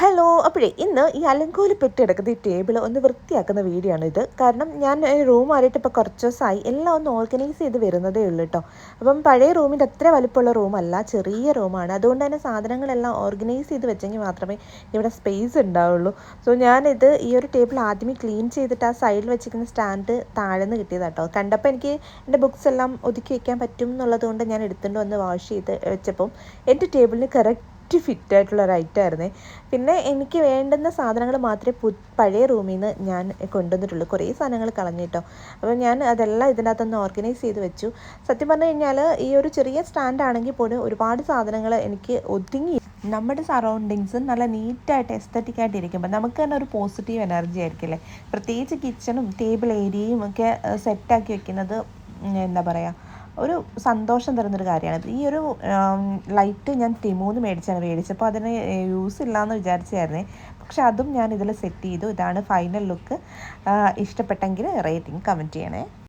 Hello. അപ്പോഴേ ഇന്ന് ഈ അലങ്കോല് പെട്ടിടക്കുന്ന ഈ ടേബിൾ ഒന്ന് വൃത്തിയാക്കുന്ന വീഡിയോ ആണ് ഇത്. കാരണം ഞാൻ റൂം മാറിയിട്ട് ഇപ്പോൾ കുറച്ച് ദിവസമായി എല്ലാം ഒന്ന് ഓർഗനൈസ് ചെയ്ത് വരുന്നതേ ഉള്ളൂ കേട്ടോ. അപ്പം പഴയ റൂമിൻ്റെ അത്ര വലിപ്പമുള്ള റൂമല്ല, ചെറിയ റൂമാണ്. അതുകൊണ്ട് തന്നെ സാധനങ്ങളെല്ലാം ഓർഗനൈസ് ചെയ്ത് വെച്ചെങ്കിൽ മാത്രമേ ഇവിടെ സ്പേസ് ഉണ്ടാവുള്ളൂ. സോ ഞാനിത് ഈ ഒരു ടേബിൾ ആദ്യമേ ക്ലീൻ ചെയ്തിട്ട് ആ സൈഡിൽ വെച്ചിരിക്കുന്ന സ്റ്റാൻഡ് താഴെ നിന്ന് കിട്ടിയതാണ് കേട്ടോ. കണ്ടപ്പോൾ എനിക്ക് എൻ്റെ ബുക്സ് എല്ലാം ഒതുക്കി വയ്ക്കാൻ പറ്റും എന്നുള്ളതുകൊണ്ട് ഞാൻ എടുത്തുകൊണ്ട് വന്ന് വാഷ് ചെയ്ത് വെച്ചപ്പം എൻ്റെ ടേബിളിന് കറക്റ്റ് ഫിറ്റായിട്ടുള്ള ഒരു ഐറ്റം ആയിരുന്നേ. പിന്നെ എനിക്ക് വേണ്ടുന്ന സാധനങ്ങൾ മാത്രമേ പഴയ റൂമിൽ നിന്ന് ഞാൻ കൊണ്ടുവന്നിട്ടുള്ളൂ. കുറേ സാധനങ്ങൾ കളഞ്ഞിട്ടോ. അപ്പോൾ ഞാൻ അതെല്ലാം ഇതിൻ്റെ അകത്തൊന്ന് ഓർഗനൈസ് ചെയ്ത് വെച്ചു. സത്യം പറഞ്ഞു കഴിഞ്ഞാൽ ഈ ഒരു ചെറിയ സ്റ്റാൻഡ് ആണെങ്കിൽ പോലും ഒരുപാട് സാധനങ്ങൾ എനിക്ക് ഒതുങ്ങി. നമ്മുടെ സറൗണ്ടിങ്സ് നല്ല നീറ്റായിട്ട് എസ്തറ്റിക്കായിട്ട് ഇരിക്കുമ്പോൾ നമുക്ക് തന്നെ ഒരു പോസിറ്റീവ് എനർജി ആയിരിക്കില്ലേ. പ്രത്യേകിച്ച് കിച്ചണും ടേബിൾ ഏരിയയും ഒക്കെ സെറ്റാക്കി വെക്കുന്നത് എന്താ പറയുക, ഒരു സന്തോഷം തരുന്നൊരു കാര്യമാണ്. ഈ ഒരു ലൈറ്റ് ഞാൻ ടിമൂന്ന് മേടിച്ചപ്പോൾ അതിന് യൂസ് ഇല്ലയെന്ന് വിചാരിച്ചായിരുന്നേ. പക്ഷെ അതും ഞാൻ ഇതിൽ സെറ്റ് ചെയ്തു. ഇതാണ് ഫൈനൽ ലുക്ക്. ഇഷ്ടപ്പെട്ടെങ്കിൽ റേറ്റിംഗ് കമൻറ്റ് ചെയ്യണേ.